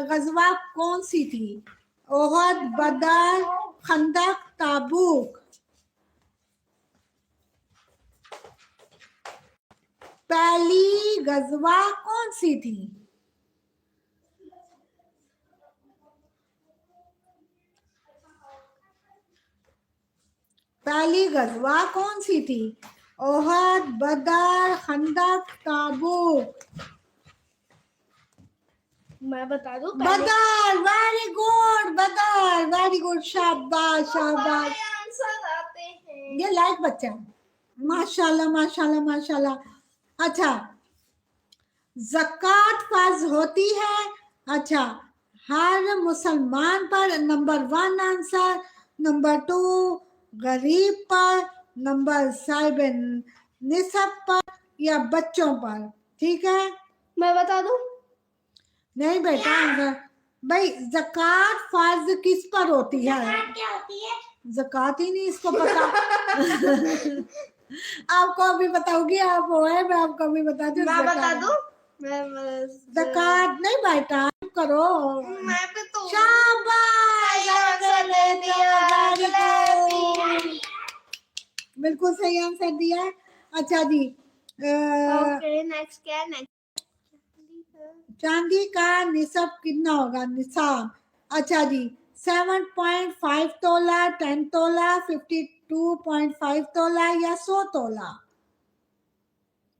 गजवा कौन सी थी। ओहद, बदर, खंदक, ताबूक। पहली गजवा कौन सी थी। पहली गजवा कौन सी थी। ओहद, बदर, खंदक, ताबूक। मैं बता दूं। बदर, वेरी गुड, बदर, वेरी गुड, शाबाश शाबाश। आंसर आते हैं, ये लाइक बच्चा, माशाल्लाह माशाल्लाह माशाल्लाह। अच्छा, ज़कात फर्ज होती है। अच्छा, हर मुसलमान पर, नंबर 1 आंसर। नंबर 2, गरीब पर, नंबर 7 निसब पर या बच्चों पर। ठीक है, मैं बता दूं? नहीं बेटा आंसर भाई, ज़कात फर्ज किस पर होती है? क्या होती है? ज़कात ही नहीं इसको पता। आपको अभी बताऊंगी, आप वो है, मैं आपको अभी बता दूं। मैं बता दूं? ज़कात नहीं बेटा, करो। मैं भी तो शाबाश, आंसर दे दिया। वेरी गुड, बिल्कुल सही आंसर दिया है। अच्छा जी, ओके नेक्स्ट क्या है? नेक्स्ट चांदी का निसाब कितना होगा? निसाब, अच्छा जी, 7.5 तोला, 10 तोला, 52.5 तोला या 100 तोला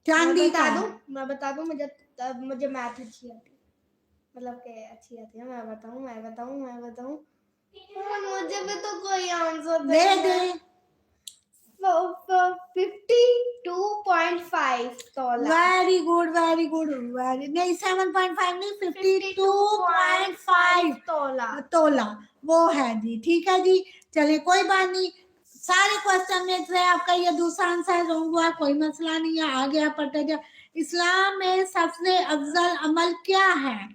चांदी का? मैं बता दूं, मुझे मैथ अच्छी आती है, मतलब के अच्छी आती है। मैं बताऊं। मुझे भी तो कोई आंसर दे दे। 52.5 तोला। Very good, very good, very नहीं, 7.5 नहीं, 52.5 तोला। तोला वो है जी। ठीक है जी, चलिए कोई बात नहीं, सारे क्वेश्चन में से आपका ये दूसरा आंसर रॉन्ग हुआ, कोई मसला नहीं है, आ गया पढ़ते जाओ। इस्लाम में सबसे अफजल अमल क्या है?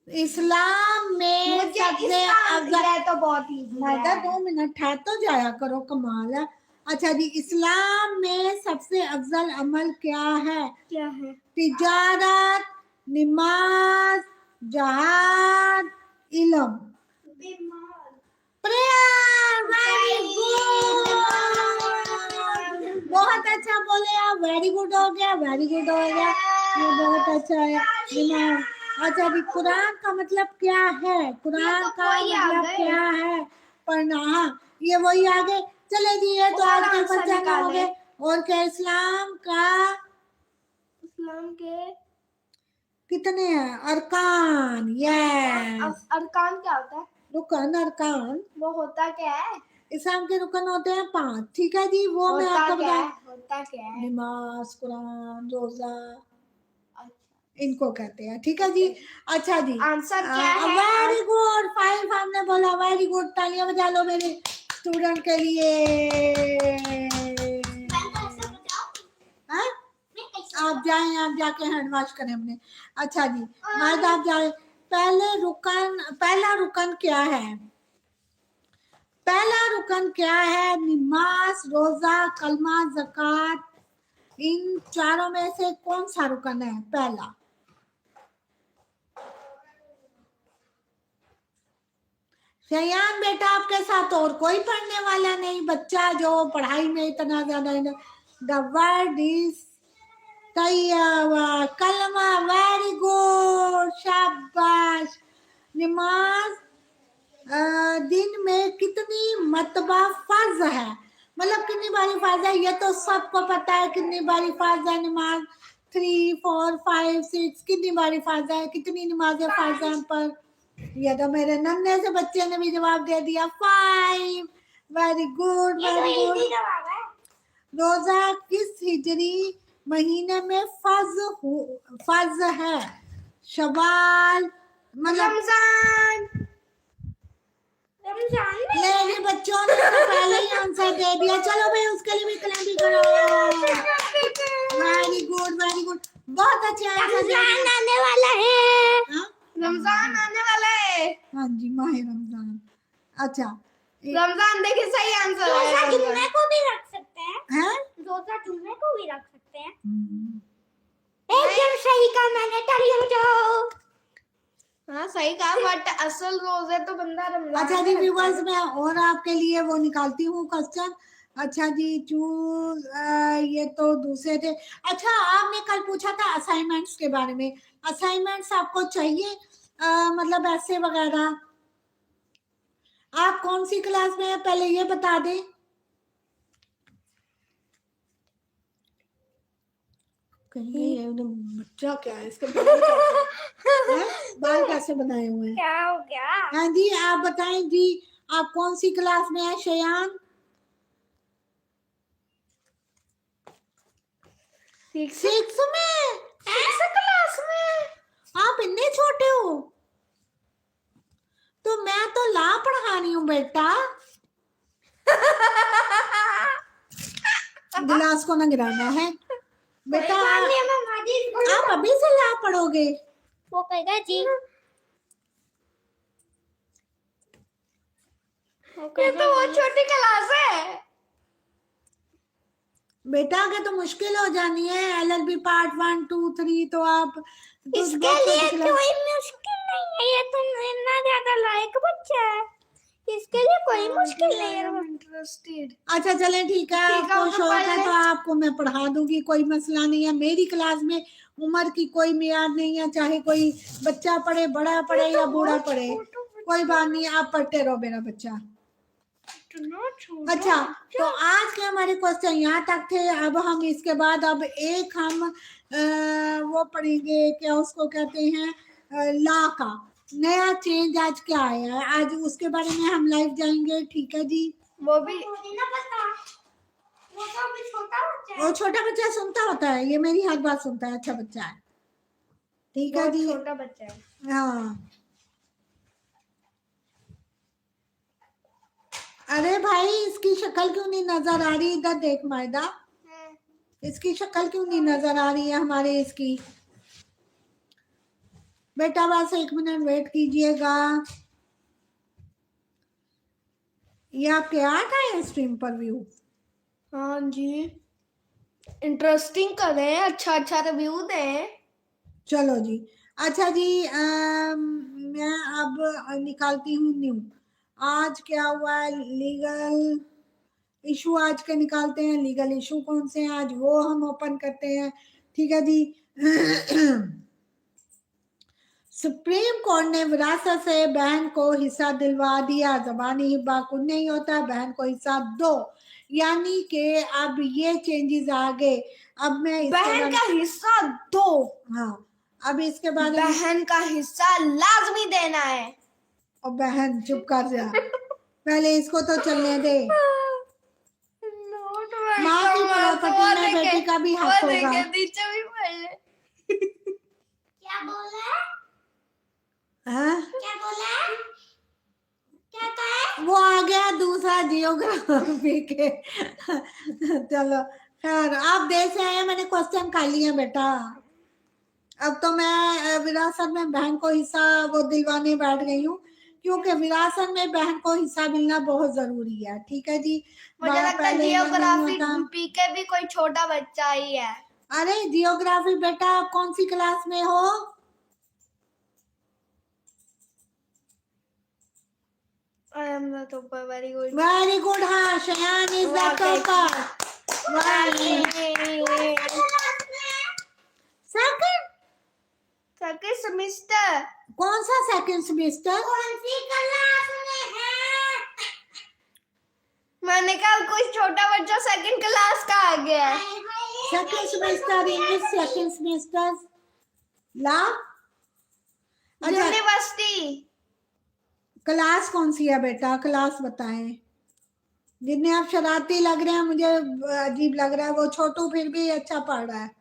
इस्लाम में सबसे अफजल, ये तो बहुत इजी मजा है। 2 मिनट ठहर तो जाया करो, कमाल है। अच्छा जी, इस्लाम में सबसे अफजल अमल क्या है? क्या है? तिजारत, नमाज, जहाद, इल्म। प्रेयर, वेरी गुड, बहुत अच्छा बोले आप, वेरी गुड हो गया, वेरी गुड हो गया, ये बहुत अच्छा है। नमाज, अच्छा जी, कुरान का मतलब क्या है? कुरान का मतलब क्या है? पढ़ना, हाँ ये वही आगे। चले जी, ये तो आज के क्वेश्चन हो गए। और क्या, इस्लाम के कितने हैं अरकान? यस, अरकान क्या होता है? रुकन, अरकान, वो होता क्या है? इस्लाम के रुकन होते हैं 5। ठीक है जी, वो मैं आपको बता, होता क्या है? नमाज, कुरान, रोजा, इनको कहते हैं। ठीक है जी, अच्छा जी, आंसर क्या है? वेरी गुड, 5 हमने बोला, वेरी गुड, तालियां बजा लो मेरे स्टूडेंट के लिए। हाँ? आप जाएं, आप जाके हैंड वॉश करें अपने। अच्छा जी, आज आप जाए। पहला रुकन क्या है? पहला रुकन क्या है? नमाज, रोजा, कलमा, ज़कात, इन चारों में से कौन सा रुकन है पहला? शयान बेटा, आपके साथ और कोई पढ़ने वाला नहीं, बच्चा जो पढ़ाई में इतना ज्यादा, द वर्ड इज कलमा, वेरी गुड, शाबाश। नमाज दिन में कितनी मर्तबा फर्ज है? मतलब कितनी बारी फर्ज है, ये तो सबको पता है कितनी बारी फर्ज है नमाज। 3, 4, 5, 6 कितनी बारी फर्ज है? कितनी नमाजें फर्ज हैं हम पर? ये तो मेरे नन्हे से बच्चे ने भी जवाब दे दिया, 5। Very good, very good. रोजा किस हिजरी महीने में फर्ज है? शवाल, मतलब नहीं, बच्चों ने तो पहले ही आंसर दे दिया। चलो भाई, उसके लिए भी क्लैप करो। वेरी गुड, वेरी गुड, बहुत अच्छे आंसर आने वाला है। हाँ? रमजान आने वाला है। हाँ जी, माह रमजान। अच्छा, रमजान देखिए सही आंसर है। रोजा जुम्मे को भी रख सकते हैं। हैं? रोजा जुम्मे को भी रख सकते हैं। एकदम सही कहा मैंने, तालियां बजाओ। हाँ सही कहा, बट असल रोजे तो बंदा रमजान। अच्छा जी व्यूअर्स, मैं और आपके लिए वो निकालती हूँ क्वेश्चन। अच्छा जी, चूज, ये तो दूसरे थे। अच्छा, आपने कल पूछा था असाइनमेंट्स के बारे में। असाइनमेंट्स आपको चाहिए, मतलब ऐसे वगैरह? आप कौन सी क्लास में है पहले ये बता दें। कहीं बच्चा क्या है, इसके बाल कैसे बनाए हुए हैं? क्या हो गया? हाँ जी, आप बताएं जी, आप कौन सी क्लास में है शयान? 6 में? 6 क्लास में? आप इतने छोटे हो? तो मैं तो ला पढ़ा रही हूँ बेटा। गिलास को ना गिराना है बेटा। वो आप अभी से ला पढ़ोगे? कहेगा जी ये तो बहुत छोटी क्लास है। बेटा अगर तो मुश्किल हो जानी है LLB पार्ट 1 2 3 तो आप तो इसके बहुत छोटी लिए क्लास- कोई मुश्किल नहीं है, ये तो इतना ज्यादा लायक बच्चा है, इसके लिए कोई मुश्किल नहीं है। इंटरेस्टेड। अच्छा चले ठीक है, ठीक है, आपको वो तो शौक पढ़ है ले। तो आपको मैं पढ़ा दूंगी, कोई मसला नहीं है। मेरी क्लास में उम्र की कोई मियाद नहीं है, चाहे कोई बच्चा पढ़े, बड़ा पढ़े या बूढ़ा पढ़े, कोई बात नहीं, आप पढ़ते रहो मेरा बच्चा। अच्छा तो आज के हमारे क्वेश्चन यहाँ तक थे। अब हम इसके बाद अब एक हम वो पढ़ेंगे, क्या उसको कहते हैं, लॉ का नया चेंज आज क्या आया है, आज उसके बारे में हम लाइव जाएंगे। ठीक है जी। वो भी मुझे ना पता, वो तो अभी छोटा बच्चा है। वो छोटा बच्चा सुनता होता है, ये मेरी हर बात सुनता है, अच्छा बच्चा है। ठीक है बहुत जी। छोटा बच्चा है। हाँ अरे भाई इसकी शक्ल क्यों नहीं नजर आ रही, इधर देख मायदा, इसकी शक्ल क्यों नहीं नजर आ रही है हमारे इसकी। बेटा बस 1 मिनट वेट कीजिएगा। ये आपके आ गए हैं स्ट्रीम पर व्यू? हाँ जी, इंटरेस्टिंग करें, अच्छा अच्छा रिव्यू दें। चलो जी। अच्छा जी मैं अब निकालती हूँ न्यू। आज क्या हुआ है, लीगल इशू आज के निकालते हैं। लीगल इशू कौन से हैं आज वो हम ओपन करते हैं। ठीक है जी। सुप्रीम कोर्ट ने विरासत से बहन को हिस्सा दिलवा दिया। जबानी हिब्बा कुछ नहीं होता, बहन को हिस्सा दो, यानी कि अब ये चेंजेस आ गए। अब मैं इसके बहन बारे- का हिस्सा दो। हाँ अब इसके बारे में। बहन का हिस्सा लाजमी देना है। और बहन चुप कर जा, पहले इसको तो चलने दे। माँ की प्रॉपर्टी में बेटी का भी हक होगा। नीचे भी पढ़ ले। क्या बोला है? हाँ? क्या बोला है? क्या कहा है? वो आ गया दूसरा जियोग्राफी के। चलो खैर, आप देश से आए, मैंने क्वेश्चन कर लिया बेटा। अब तो मैं विरासत में बहन को हिस्सा वो दिलवाने बैठ गई हूँ, क्योंकि विरासत में बहन को हिस्सा मिलना बहुत जरूरी है। ठीक है जी। मुझे लगता है पहले ये नहीं जियोग्राफी होता। पीके भी कोई छोटा बच्चा ही है। अरे जियोग्राफी बेटा आप कौन सी क्लास में हो? I am the topper, very good. Very good. हाँ Shayan is the topper. Second? Second semester. कौन सा सेकंड सेमेस्टर? कौन सी क्लास में है? मैंने कहा कोई छोटा बच्चा सेकंड क्लास का आ गया है। Second semester English, second semester law. अच्छा यूनिवर्सिटी। क्लास कौन सी है बेटा, क्लास बताएं। जितने आप शरारती लग रहे हैं, मुझे अजीब लग रहा है। वो छोटू फिर भी अच्छा पढ़ रहा है।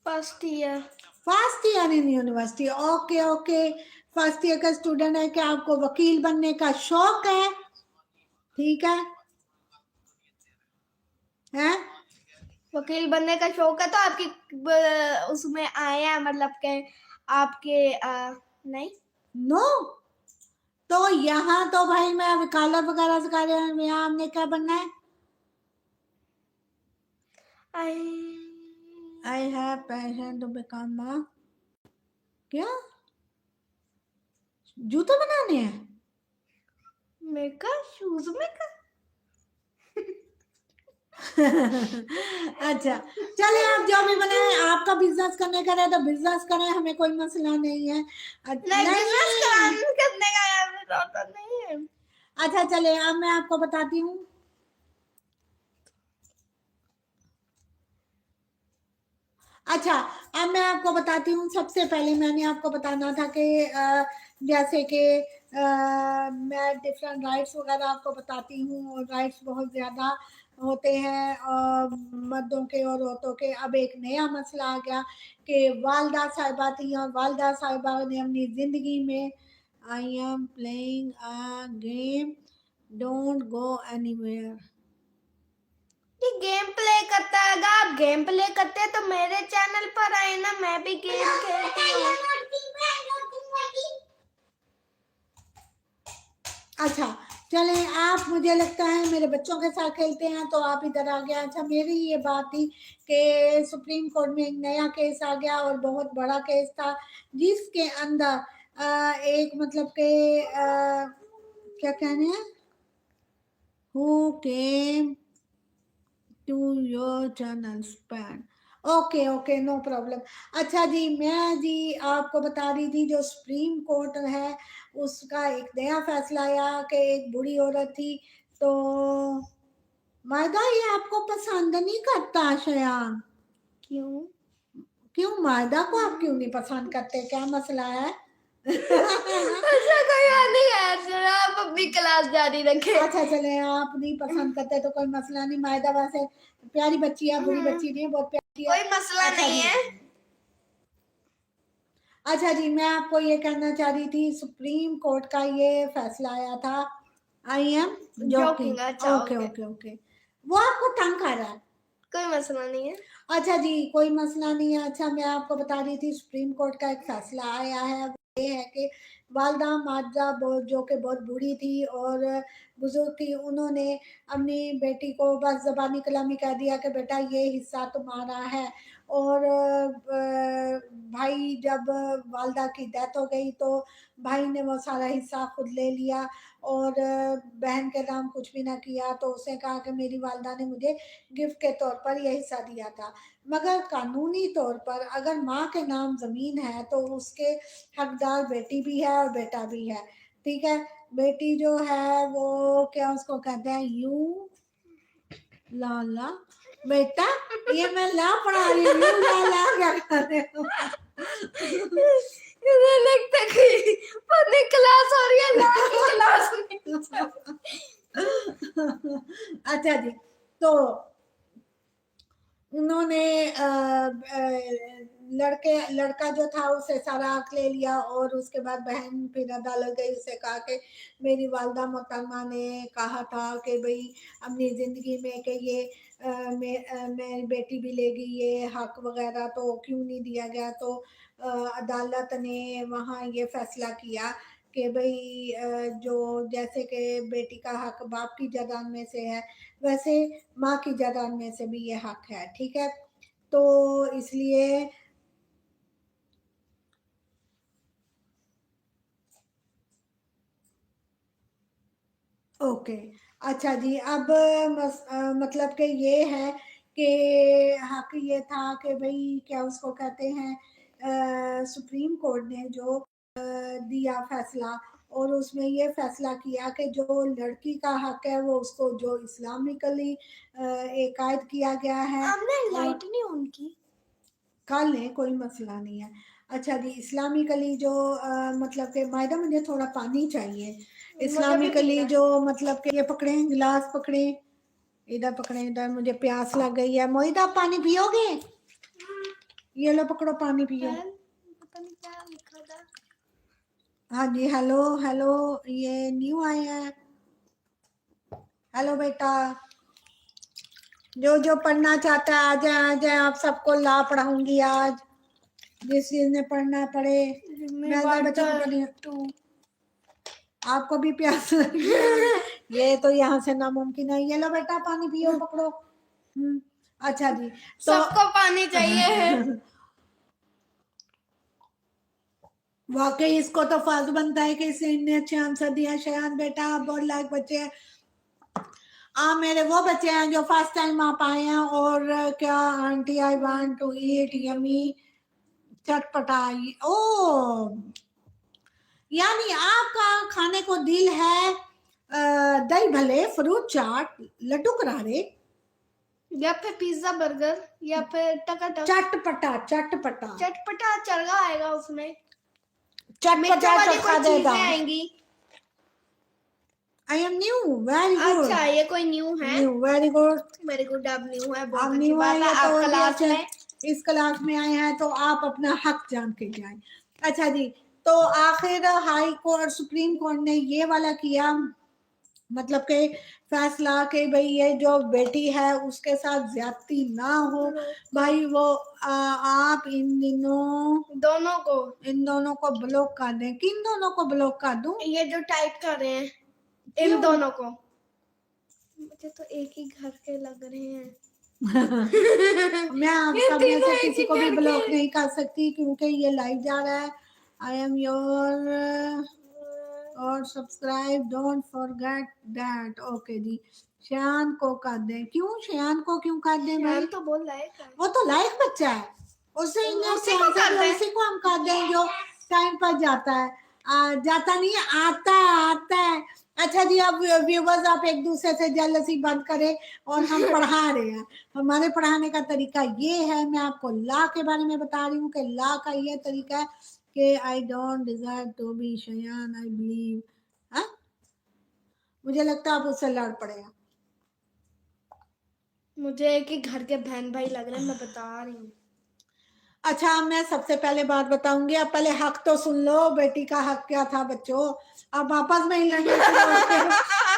First year. First year in university. Okay okay, first year का स्टूडेंट है। क्या आपको वकील बनने का शौक है? ठीक है, हैं? वकील बनने का शौक है तो आपकी उसमें आए हैं, मतलब के आपके नहीं। नो तो यहाँ तो भाई मैं वकालत वगैरह सिखा रहा हूँ, यहाँ हमने क्या बनना है? I have passion to become a, क्या जूते बनाने हैं? Maker, shoes maker. अच्छा चलिए, आप जो भी बनाए, आपका बिजनेस करने का रहे तो बिजनेस करें, हमें कोई मसला नहीं है। बिजनेस करने का यार नहीं है। अच्छा चले, अब मैं आपको बताती हूँ। अच्छा, अब मैं आपको बताती हूँ। सबसे पहले मैंने आपको बताना था कि जैसे कि मैं डिफरेंट राइट्स वगैरह आपको बताती हूँ, और राइट्स बहुत ज़्यादा होते हैं मर्दों के और औरतों के। अब एक नया मसला आ गया कि वालदा साहिबा थी, और वालदा साहिबा ने अपनी ज़िंदगी में I am playing a game, don't go anywhere. ये गेम प्ले करता है। अगर आप गेम प्ले करते हैं तो मेरे चैनल पर आए ना, मैं भी गेम खेलती हूँ। अच्छा चलें, आप मुझे लगता है मेरे बच्चों के साथ खेलते हैं, तो आप इधर आ गया। अच्छा, मेरी ये बात थी कि सुप्रीम कोर्ट में एक नया केस आ गया, और बहुत बड़ा केस था, जिसके अंदर एक मतलब के क्या कहने हैं, who came to your channel span. Okay okay, no problem. अच्छा जी, मैं जी आपको बता रही थी, जो सुप्रीम कोर्ट है उसका एक नया फैसला आया कि एक बूढ़ी औरत थी, तो मायदा ये आपको पसंद नहीं करता शयान? क्यों? क्यों मायदा को आप क्यों नहीं पसंद करते, क्या मसला है? ऐसा कोई बात नहीं है, चलो आप अपनी क्लास जारी रखें। अच्छा चले, आप नहीं पसंद करते तो कोई मसला नहीं। मायदा वैसे प्यारी बच्ची है, बुरी बच्ची नहीं है, बहुत प्यारी है। कोई मसला अच्छा नहीं जी, है। अच्छा जी, मैं आपको ये कहना चाह रही थी, सुप्रीम कोर्ट का ये फैसला आया था। I am joking. जोकिंग, अच्छा ओके ओके, ओके ओके, वो आपको तंग कर रहा है? कोई मसला नहीं है। अच्छा जी, कोई मसला नहीं है। अच्छा, मैं आपको बता रही थी, सुप्रीम कोर्ट का एक फैसला आया है, वो ये है कि वालदा माजा जो कि बहुत बूढ़ी थी और बुजुर्ग थी, उन्होंने अपनी बेटी को बस ज़बानी कलामी कह दिया कि बेटा ये हिस्सा तुम्हारा है। और भाई जब वालदा की डेथ हो गई, तो भाई ने वो सारा हिस्सा खुद ले लिया, और बहन के नाम कुछ भी ना किया। तो उसने कहा कि मेरी वालदा ने मुझे गिफ्ट के तौर पर यह हिस्सा दिया था। मगर कानूनी तौर पर अगर माँ के नाम ज़मीन है, तो उसके हकदार बेटी भी है और बेटा भी है। ठीक है, बेटी जो है वो क्या उसको कहते हैं, यू लाला। बेटा, ये मैं ला पढ़ा रही हूँ, यू लाला क्या कर रहे हो? इसे लगता है कि पढ़ने क्लास हो रही है, ला की क्लास हो रही है। अच्छा जी, तो उन्होंने लड़का जो था उसे सारा हक ले लिया, और उसके बाद बहन फिर अदालत गई, उसे कहा कि मेरी वालदा मोहतरमा ने कहा था कि भाई अपनी ज़िंदगी में कि ये मेरी बेटी भी लेगी ये हक वगैरह, तो क्यों नहीं दिया गया। तो अदालत ने वहाँ ये फैसला किया कि भाई जो जैसे कि बेटी का हक बाप की जायदाद में से है, वैसे माँ की जायदाद में से भी ये हक है। ठीक है, तो इसलिए ओके। अच्छा जी, अब मतलब कि ये है कि हक ये था कि भाई क्या उसको कहते हैं, सुप्रीम कोर्ट ने जो दिया फैसला, और उसमें ये फैसला किया कि जो लड़की का हक है वो उसको जो इस्लामिकली एक कायद किया गया है, हमने और लाइट नहीं ऑन की। कर लें, कोई मसला नहीं है। अच्छा जी, इस्लामिकली जो मतलब कि मायदा मुझे थोड़ा पानी चाहिए। इस्लामिकली जो मतलब कि ये पकड़े, गिलास पकड़े, इधर पकड़े, इधर, मुझे प्यास लग गई है। मोहित, आप पानी पियोगे? ये लो पकड़ो, पानी पियो। पता नहीं क्या लिखा था। हाँ जी, हेलो हेलो, ये न्यू आए हैं। हेलो बेटा, जो जो पढ़ना चाहता है आ जाए आ जाए, आप सबको ला पढ़ाऊंगी आज, जिस चीज ने पढ़ना पढ़े। मैं तो बच्चों को पढ़ी, आपको भी प्यास लगी है? ये तो यहाँ से नामुमकिन है। ये लो बेटा, पानी पियो, पकड़ो। अच्छा जी, तो सबको पानी चाहिए है। वाकई इसको तो फर्ज बनता है कि इसे इतने अच्छे आंसर दिया। शयान बेटा, आप बहुत लायक बच्चे हैं। मेरे वो बच्चे हैं जो फर्स्ट टाइम आप आए हैं, और क्या aunty, I want to eat yummy चटपटाई। ओ, यानी आपका खाने को दिल है दही भले, फ्रूट चाट, लड्डू करारे। या फिर पिज्जा बर्गर या फिर टकाटक चटपटा चटपटा चटपटा चरगा आएगा उसमें, चटपटा मिर्चों वाली चटका कोई देगा। चीजें आएंगी। I am new, very good, अच्छा ये कोई न्यू है, new, very good. Very good, आप न्यू है, आप बहुत अच्छी न्यू बात आए है। हैं तो आप क्लास obvious है, में इस क्लास में आए हैं तो आप अपना हक जान के जाएं। अच्छा जी, तो आखिर हाई कोर्ट, सुप्रीम कोर्ट ने ये वाला किया, मतलब के फैसला कि भाई ये जो बेटी है उसके साथ ज्यादती ना हो। भाई वो आप इन दोनों को ब्लॉक कर दें। किन दोनों को ब्लॉक कर दूं? ये जो टाइप कर रहे हैं क्यों? इन दोनों को, मुझे तो एक ही घर के लग रहे हैं। मैं आप ये सब में तीनों से एक किसी ही को भी घर ब्लॉक के। नहीं कर सकती क्योंकि ये लाइव जा रहा है। आई एम योर और subscribe, don't forget that. Okay जी, शान को कर दें। क्यों शान को क्यों कर दें भाई? शान तो बोल रहा है, वो तो लाइक बच्चा है, उससे उसी को कर दें। उसी को हम कर दें जो टाइम पर जाता है। जाता नहीं है, आता है, आता है। अच्छा जी, अब व्यूवर्स आप एक दूसरे से जेलसी बंद करें और हम पढ़ा रहे हैं। हमारे पढ़ाने का तरीका ये है, मैं आपको ला के बारे में बता रही हूँ कि ला का ये तरीका है कि I don't deserve to be Shayan, I believe. मुझे लगता है आप उससे लड़ पड़े। मुझे एक ही घर के बहन भाई लग रहे हैं, मैं बता रही हूँ। अच्छा, मैं सबसे पहले बात बताऊंगी, अब पहले हक तो सुन लो। बेटी का हक क्या था बच्चों? अब आपस में ही लड़ने शुरू होते हो।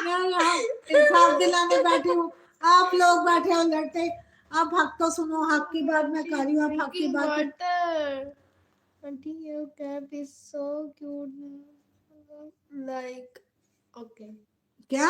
मैं यहाँ इंसाफ दिलाने बैठी हूँ, आप लोग बैठे हो लड़ते। अब हक तो सुनो, हक की बात मैं कर रही हूँ, अब हक की बात। Auntie, your cap is so cute. Like, okay. क्या?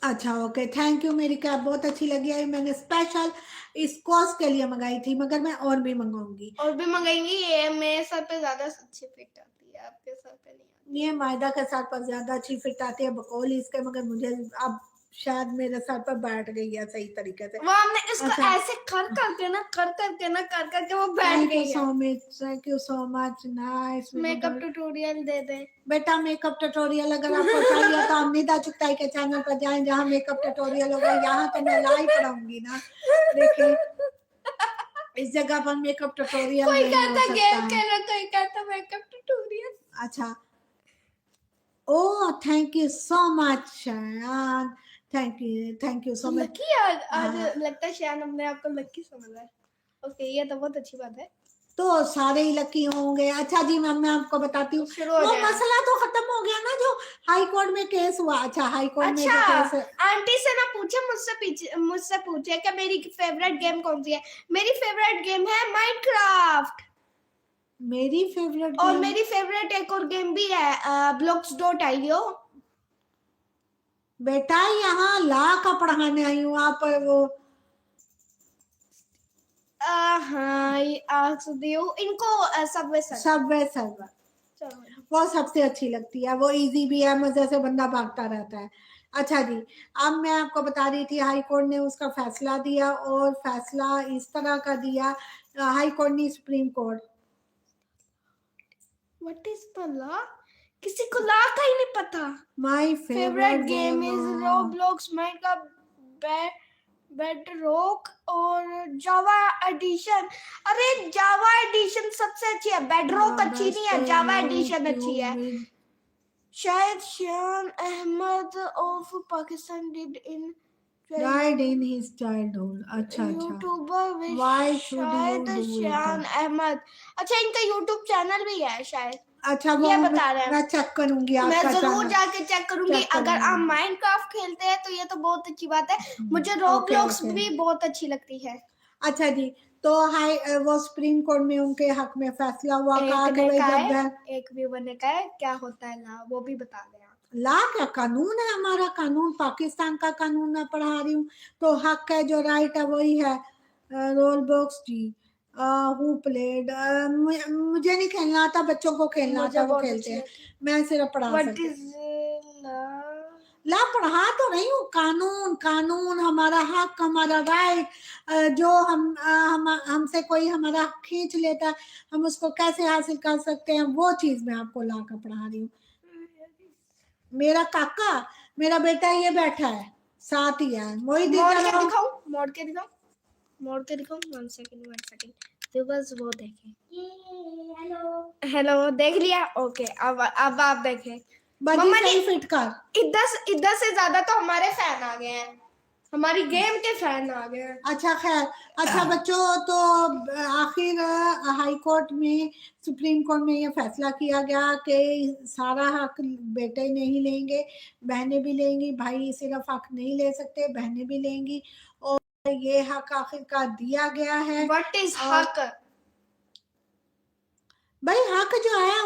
अच्छा ओके, थैंक यू। मेरी कैब बहुत अच्छी लगी है, मैंने स्पेशल इस कोर्स के लिए मंगाई थी, मगर मैं और भी मंगाऊंगी। और भी मंगाएंगी, ये मेरे सर पे ज्यादा अच्छी फिट आती है, आपके सर पे नहीं आती। ये मायदा के सर पर ज्यादा अच्छी फिट आती है, बकौल इसके, मगर मुझे अब शायद मेरे सर पर बैठ गई है सही तरीके से। वो हमने इसको अच्छा। ऐसे कर करके ना कर करके वो बैठ थैंक गई यू है। So much, thank you so much, nice. Makeup tutorial दे दे बेटा, मेकअप ट्यूटोरियल अगर आपको चाहिए तो आप निदा चुगताई के चैनल पर जाएं, जहाँ मेकअप ट्यूटोरियल होगा। यहाँ तो मैं लाइव पढ़ाऊंगी ना, देखिए इस जगह पर मेकअप ट्यूटोरियल कोई नहीं हो कहता सकता गेम है। खेलना, कोई कहता मेकअप ट्यूटोरियल। अच्छा, oh thank you so much Shayan, thank you so much. Lucky आज लगता है शायद अपने आप को लकी समझ रहा है। ओके, ये तो बहुत अच्छी बात है। तो सारे ही लकी होंगे। अच्छा जी मैम, मैं आपको बताती हूँ, शुरू हो वो जाए। मसला तो खत्म हो गया ना जो हाई कोर्ट में केस हुआ। अच्छा, हाई कोर्ट में जो अच्छा, केस है, आंटी से ना पूछे, मुझसे पूछे कि मेरी फेवरेट गेम कौन सी है। मेरी फेवरेट गेम है माइनक्राफ्ट, मेरी फेवरेट और गेम, मेरी फेवरेट एक और गेम भी है Blox.io। बेटा यहाँ ला का पढ़ाने आई हूँ, आप वो हाँ, इनको सबवे सर्वर, चलो। वो सबसे अच्छी लगती है, वो इजी भी है, मजे से बंदा भागता रहता है। अच्छा जी, अब मैं आपको बता रही थी हाई कोर्ट ने उसका फैसला दिया, और फैसला इस तरह का दिया, हाई कोर्ट नहीं, supreme court. What is the law? किसी को लॉ का ही नहीं पता। My favourite game is Roblox, Minecraft, bedrock और जावा एडिशन। अरे जावा एडिशन सबसे अच्छी है, बेडरॉक अच्छी नहीं है, जावा एडिशन अच्छी है। शायद Shaan Ahmed of Pakistan died in his childhood। अच्छा यूट्यूबर Why should you शायद do it? शान अहमद। अच्छा, इनका यूट्यूब चैनल भी है शायद। अच्छा, वो ये बता रहे हैं। मैं चेक करूंगी मैं आपका जरूर चैनल। जाके चेक करूंगी। चेक अगर आप करूंगी। माइनक्राफ्ट खेलते हैं तो ये तो बहुत अच्छी बात है। मुझे ओके, रोब्लॉक्स ओके। भी बहुत अच्छी लगती है। अच्छा जी, तो हाई वो सुप्रीम कोर्ट में उनके हक में फैसला हुआ, कहा कि भाई जब एक व्यूवर ने कहा है क्या होता है ला, वो भी बता दें आप। ला क्या कानून है, हमारा कानून, पाकिस्तान का कानून मैं पढ़ा रही हूँ, तो हक है, जो राइट है वही है। रोल बॉक्स जी, हु प्लेड, मुझे नहीं खेलना आता, बच्चों को खेलना आता, वो खेलते हैं, मैं सिर्फ पढ़ा सकती हूँ। ला पढ़ा तो रही हूँ, कानून, कानून हमारा हक, हमारा राइट, जो हमसे कोई हमारा हक खींच लेता है, हम उसको कैसे हासिल कर सकते हैं, वो चीज मैं आपको ला कर पढ़ा रही हूँ। मेरा काका, मेरा बेटा ये बैठा है, 7 ही है, वही मोड़ देखा के रहो। दिखाऊं, मोड़ के दिखाऊं, मोड़ के दिखाऊं, 1 सेकंड, तो बस वो देखें। हेलो हेलो, देख लिया? ओके, अब आप देखें। बड़ी मम्मा सही जी, फिट कर। इधर से ज्यादा तो हमारे फैन आ गए हैं, हमारी गेम के फैन आ गए हैं। अच्छा खैर, अच्छा बच्चों, तो आखिर हाई कोर्ट में, सुप्रीम कोर्ट में ये फैसला किया गया कि सारा हक बेटे नहीं लेंगे, बहनें भी लेंगी, भाई सिर्फ हक नहीं ले सकते, बहनें भी लेंगी, और ये हक आखिरकार दिया गया है। व्हाट इज और हक? भाई हक जो है